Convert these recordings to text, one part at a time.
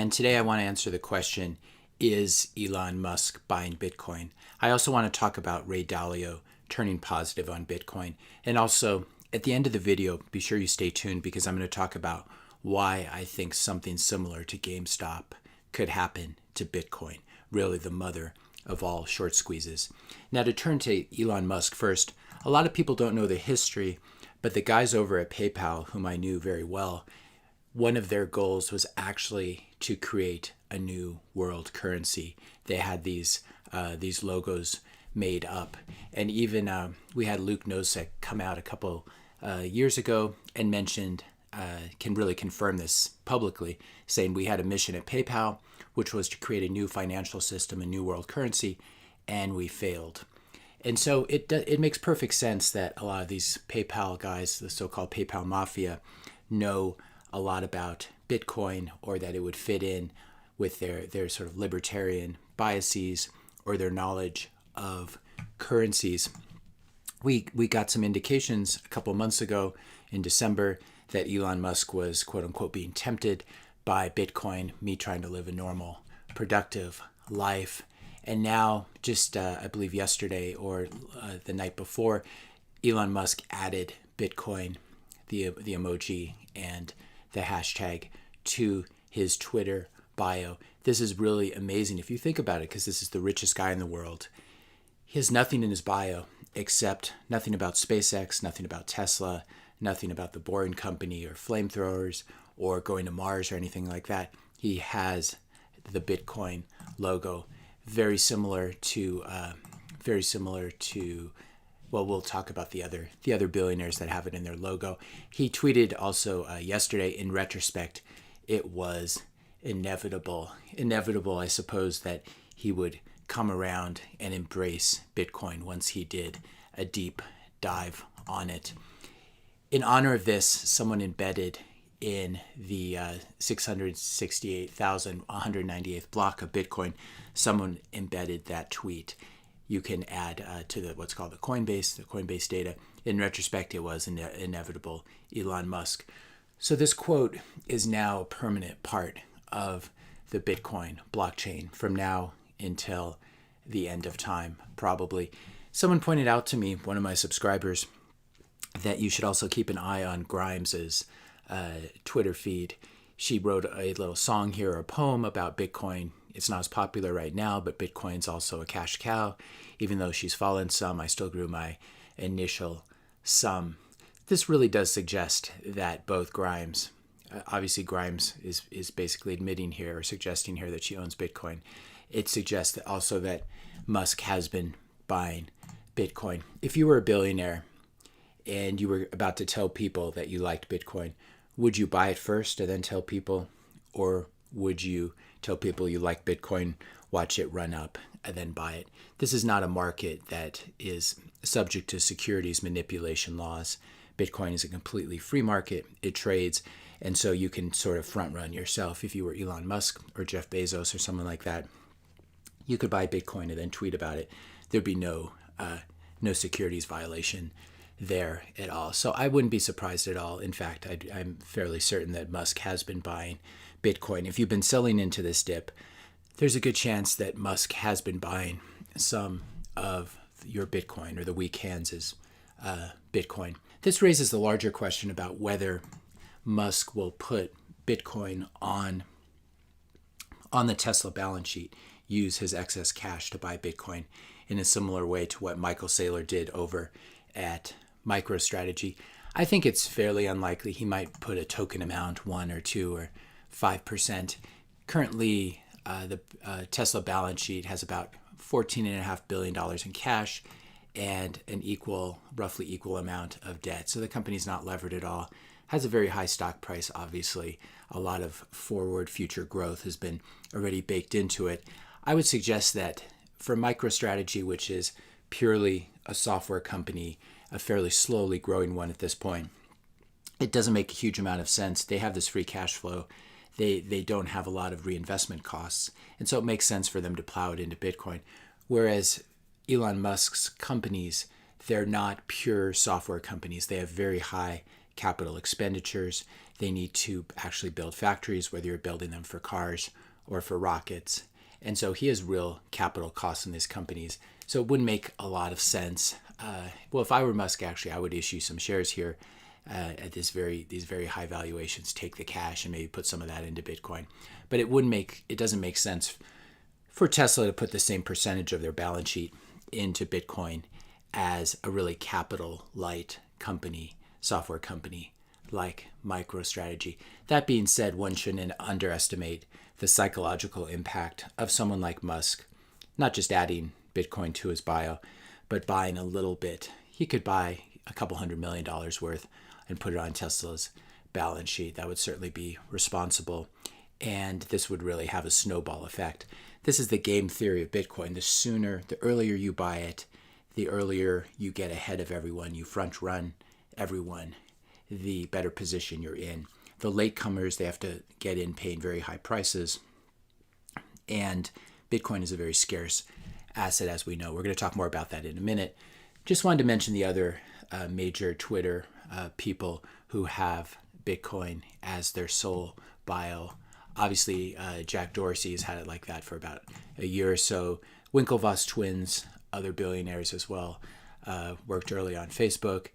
And today I want to answer the question, is Elon Musk buying Bitcoin? I also want to talk about Ray Dalio turning positive on Bitcoin. And also, at the end of the video, be sure you stay tuned because I'm going to talk about why I think something similar to GameStop could happen to Bitcoin, really the mother of all short squeezes. Now, to turn to Elon Musk first, a lot of people don't know the history, but the guys over at PayPal, whom I knew very well, one of their goals was actually to create a new world currency. They had these logos made up. And even we had Luke Nosek come out a couple years ago and mentioned, can really confirm this publicly, saying we had a mission at PayPal, which was to create a new financial system, a new world currency, and we failed. And so it makes perfect sense that a lot of these PayPal guys, the so-called PayPal mafia, know a lot about Bitcoin, or that it would fit in with their sort of libertarian biases or their knowledge of currencies. We got some indications a couple months ago in December that Elon Musk was, quote unquote, being tempted by Bitcoin, me trying to live a normal, productive life. And now, just I believe yesterday or the night before, Elon Musk added Bitcoin, the emoji and the hashtag, to his Twitter bio. This is really amazing if you think about it, because this is the richest guy in the world. He has nothing in his bio except nothing about SpaceX, nothing about Tesla, nothing about the Boring Company or flamethrowers or going to Mars or anything like that. He has the Bitcoin logo, very similar to, well, we'll talk about the other billionaires that have it in their logo. He tweeted also yesterday, in retrospect, it was inevitable, I suppose, that he would come around and embrace Bitcoin once he did a deep dive on it. In honor of this, someone embedded in the 668,198th block of Bitcoin, someone embedded that tweet. You can add to what's called the Coinbase data. In retrospect, it was inevitable, Elon Musk. So this quote is now a permanent part of the Bitcoin blockchain from now until the end of time, probably. Someone pointed out to me, one of my subscribers, that you should also keep an eye on Grimes's Twitter feed. She wrote a little song here, or a poem about Bitcoin. It's not as popular right now, but Bitcoin's also a cash cow. Even though she's fallen some, I still grew my initial sum. This really does suggest that both Grimes, obviously Grimes is basically admitting here or suggesting here that she owns Bitcoin. It suggests that also that Musk has been buying Bitcoin. If you were a billionaire and you were about to tell people that you liked Bitcoin, would you buy it first and then tell people? Or would you tell people you like Bitcoin, watch it run up, and then buy it? This is not a market that is subject to securities manipulation laws. Bitcoin is a completely free market. It trades, and so you can sort of front run yourself. If you were Elon Musk or Jeff Bezos or someone like that, you could buy Bitcoin and then tweet about it. There'd be no securities violation there at all. So I wouldn't be surprised at all. In fact, I'm fairly certain that Musk has been buying Bitcoin. If you've been selling into this dip, there's a good chance that Musk has been buying some of your Bitcoin, or the weak hands' Bitcoin. This raises the larger question about whether Musk will put Bitcoin on the Tesla balance sheet, use his excess cash to buy Bitcoin in a similar way to what Michael Saylor did over at MicroStrategy. I think it's fairly unlikely. He might put a token amount, 1 or 2 or 5%. Currently, the Tesla balance sheet has about $14.5 billion in cash and an roughly equal amount of debt. So the company's not levered at all. Has a very high stock price, obviously. A lot of forward future growth has been already baked into it. I would suggest that for MicroStrategy, which is purely a software company, a fairly slowly growing one at this point, it doesn't make a huge amount of sense. They have this free cash flow. They don't have a lot of reinvestment costs. And so it makes sense for them to plow it into Bitcoin. Whereas Elon Musk's companies, they're not pure software companies. They have very high capital expenditures. They need to actually build factories, whether you're building them for cars or for rockets. And so he has real capital costs in these companies. So it wouldn't make a lot of sense. Well, if I were Musk, actually, I would issue some shares here at these very high valuations, take the cash and maybe put some of that into Bitcoin. But it doesn't make sense for Tesla to put the same percentage of their balance sheet into Bitcoin as a really capital light company, software company like MicroStrategy. That being said, one shouldn't underestimate the psychological impact of someone like Musk, not just adding Bitcoin to his bio, but buying a little bit. He could buy a couple $100 million worth and put it on Tesla's balance sheet. That would certainly be responsible. And this would really have a snowball effect. This is the game theory of Bitcoin. The earlier you buy it, the earlier you get ahead of everyone. You front run everyone, the better position you're in. The latecomers, they have to get in paying very high prices. And Bitcoin is a very scarce asset, as we know. We're going to talk more about that in a minute. Just wanted to mention the other major Twitter people who have Bitcoin as their sole bio. Obviously, Jack Dorsey has had it like that for about a year or so. Winklevoss twins, other billionaires as well, worked early on Facebook.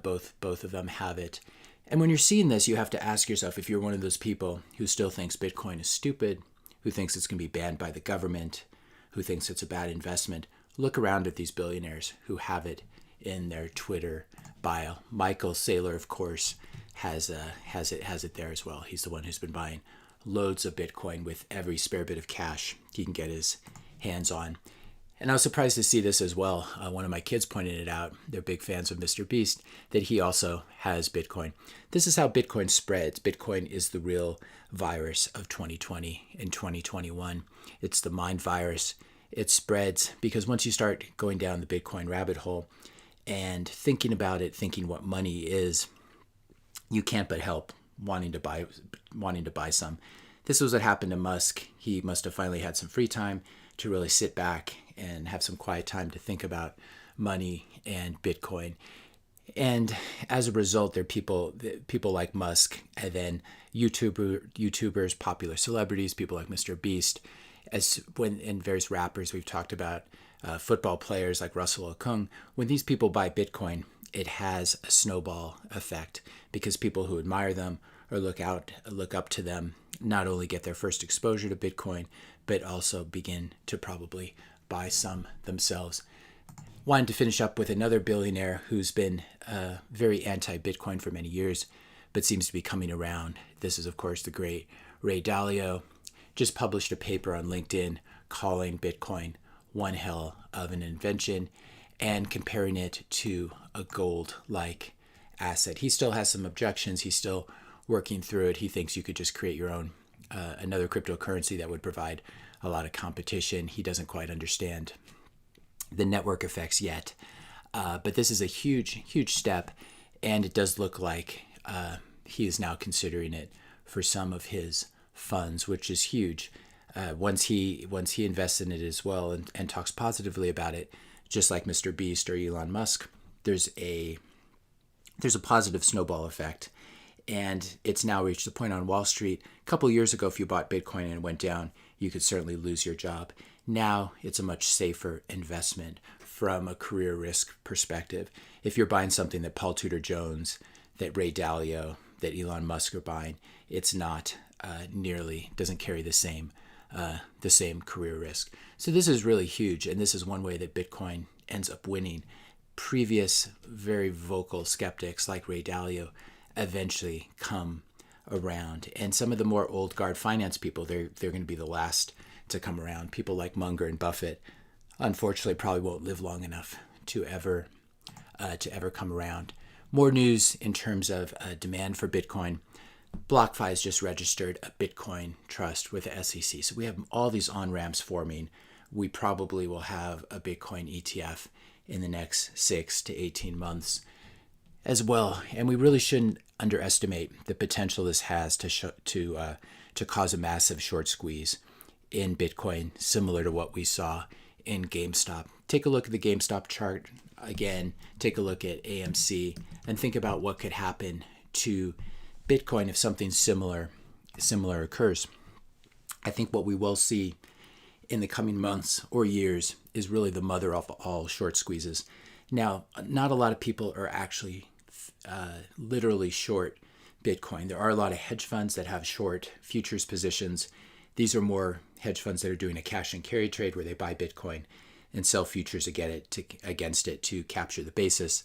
Both of them have it. And when you're seeing this, you have to ask yourself, if you're one of those people who still thinks Bitcoin is stupid, who thinks it's going to be banned by the government, who thinks it's a bad investment, look around at these billionaires who have it in their Twitter bio. Michael Saylor, of course, has it there as well. He's the one who's been buying loads of Bitcoin with every spare bit of cash he can get his hands on. And I was surprised to see this as well. One of my kids pointed it out. They're big fans of Mr. Beast, that he also has Bitcoin. This is how Bitcoin spreads. Bitcoin is the real virus of 2020 and 2021. It's the mind virus. It spreads because once you start going down the Bitcoin rabbit hole and thinking about it, thinking what money is, you can't but help wanting to buy some. This was what happened to Musk. He must have finally had some free time to really sit back and have some quiet time to think about money and Bitcoin. And as a result, there are people like Musk, and then YouTubers, popular celebrities, people like Mr. Beast, and various rappers we've talked about, football players like Russell Okung. When these people buy Bitcoin, it has a snowball effect because people who admire them or look up to them not only get their first exposure to Bitcoin, but also begin to probably buy some themselves. Wanted to finish up with another billionaire who's been very anti-Bitcoin for many years, but seems to be coming around. This is, of course, the great Ray Dalio. Just published a paper on LinkedIn calling Bitcoin one hell of an invention and comparing it to a gold-like asset. He still has some objections. He's still working through it. He thinks you could just create your own another cryptocurrency that would provide a lot of competition. He doesn't quite understand the network effects yet. But this is a huge step, and it does look like he is now considering it for some of his funds, which is huge. Once he invests in it as well and talks positively about it, just like Mr. Beast or Elon Musk, there's a positive snowball effect. And it's now reached the point on Wall Street. A couple years ago, if you bought Bitcoin and it went down, you could certainly lose your job. Now it's a much safer investment from a career risk perspective. If you're buying something that Paul Tudor Jones, that Ray Dalio, that Elon Musk are buying, it's not doesn't carry the same career risk. So this is really huge, and this is one way that Bitcoin ends up winning. Previous very vocal skeptics like Ray Dalio eventually come around, and some of the more old guard finance people, they're going to be the last to come around. People like Munger and Buffett, unfortunately, probably won't live long enough to ever come around. More news in terms of demand for Bitcoin. BlockFi has just registered a Bitcoin trust with the SEC. So we have all these on-ramps forming. We probably will have a Bitcoin ETF in the next 6 to 18 months as well. And we really shouldn't underestimate the potential this has to cause a massive short squeeze in Bitcoin, similar to what we saw in GameStop. Take a look at the GameStop chart again. Take a look at AMC and think about what could happen to Bitcoin if something similar occurs. I think what we will see in the coming months or years is really the mother of all short squeezes. Now, not a lot of people are actually literally short Bitcoin. There are a lot of hedge funds that have short futures positions. These are more hedge funds that are doing a cash and carry trade where they buy Bitcoin and sell futures against it to capture the basis.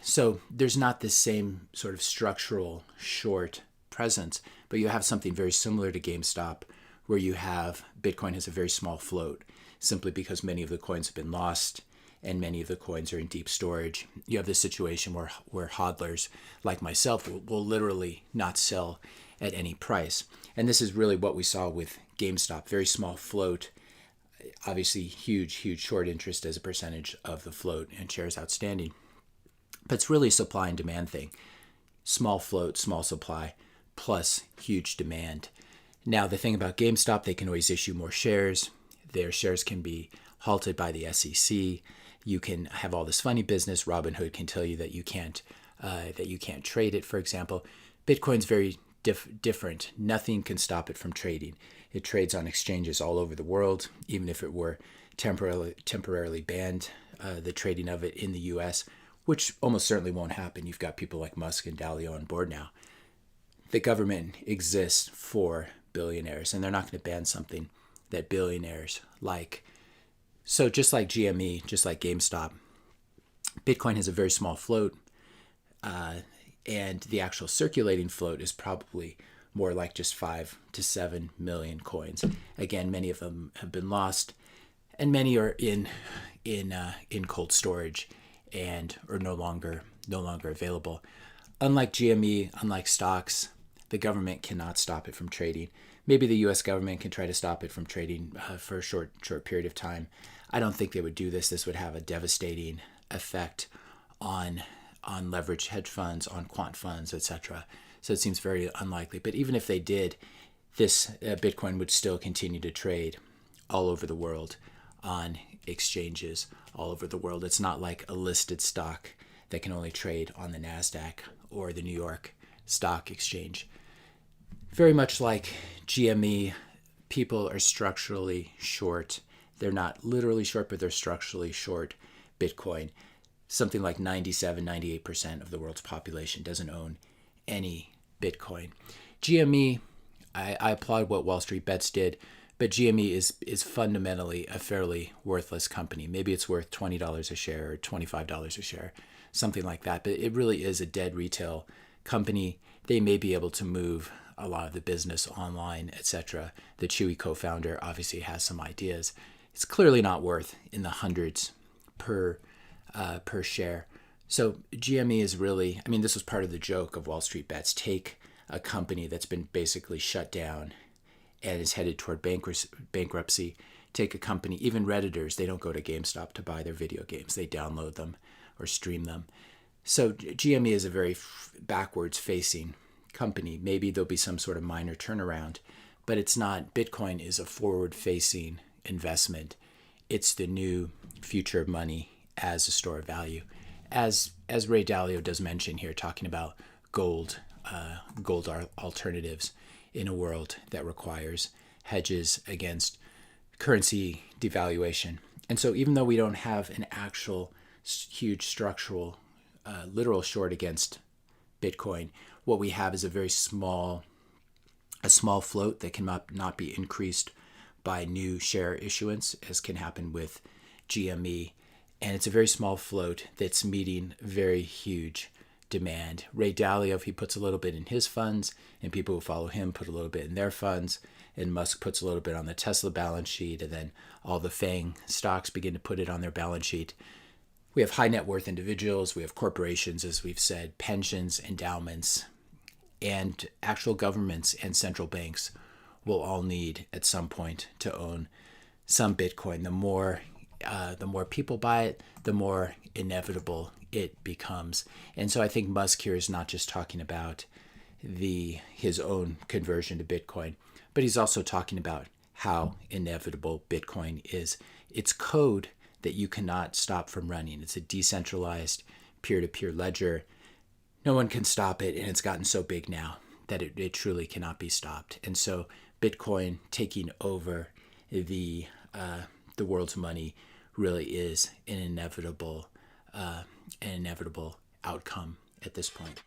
So there's not the same sort of structural short presence, but you have something very similar to GameStop where you have Bitcoin has a very small float simply because many of the coins have been lost and many of the coins are in deep storage. You have this situation where hodlers like myself will literally not sell at any price. And this is really what we saw with GameStop. Very small float, obviously huge short interest as a percentage of the float and shares outstanding. But it's really a supply and demand thing. Small float, small supply, plus huge demand. Now, the thing about GameStop, they can always issue more shares. Their shares can be halted by the SEC. You can have all this funny business. Robinhood can tell you that you can't trade it, for example. Bitcoin's very different. Nothing can stop it from trading. It trades on exchanges all over the world. Even if it were temporarily banned, the trading of it in the U.S., which almost certainly won't happen. You've got people like Musk and Dalio on board now. The government exists for billionaires, and they're not going to ban something that billionaires like. So just like GME, just like GameStop, Bitcoin has a very small float, and the actual circulating float is probably more like just 5 to 7 million coins. Again, many of them have been lost, and many are in cold storage and are no longer available. Unlike GME, unlike stocks, the government cannot stop it from trading. Maybe the U.S. government can try to stop it from trading for a short period of time. I don't think they would do this. This would have a devastating effect on leveraged hedge funds, on quant funds, etc. So it seems very unlikely. But even if they did, this Bitcoin would still continue to trade all over the world on exchanges all over the world. It's not like a listed stock that can only trade on the NASDAQ or the New York Stock Exchange. Very much like GME, people are structurally short. They're not literally short, but they're structurally short Bitcoin. Something like 97-98% of the world's population doesn't own any Bitcoin. GME, I applaud what Wall Street Bets did, but GME is fundamentally a fairly worthless company. Maybe it's worth $20 a share or $25 a share, something like that. But it really is a dead retail company. They may be able to move a lot of the business online, etc. The Chewy co-founder obviously has some ideas. It's clearly not worth in the hundreds per share. So GME is really, I mean, this was part of the joke of Wall Street Bets. Take a company that's been basically shut down and is headed toward bankruptcy. Take a company, even Redditors, they don't go to GameStop to buy their video games. They download them or stream them. So GME is a very backwards-facing company. Maybe there'll be some sort of minor turnaround, but it's not. Bitcoin is a forward-facing investment. It's the new future of money as a store of value. As Ray Dalio does mention here, talking about gold alternatives in a world that requires hedges against currency devaluation. And so even though we don't have an actual huge structural literal short against Bitcoin, what we have is a very small float that cannot be increased by new share issuance, as can happen with GME. And it's a very small float that's meeting very huge demand. Ray Dalio, if he puts a little bit in his funds, and people who follow him put a little bit in their funds, and Musk puts a little bit on the Tesla balance sheet, and then all the FANG stocks begin to put it on their balance sheet. We have high net worth individuals, we have corporations, as we've said, pensions, endowments, and actual governments and central banks will all need at some point to own some Bitcoin. The more people buy it, the more inevitable it becomes. And so I think Musk here is not just talking about his own conversion to Bitcoin, but he's also talking about how inevitable Bitcoin is. It's code that you cannot stop from running. It's a decentralized peer-to-peer ledger. no one can stop it, and it's gotten so big now that it truly cannot be stopped. And so Bitcoin taking over the world's money really is an inevitable outcome at this point.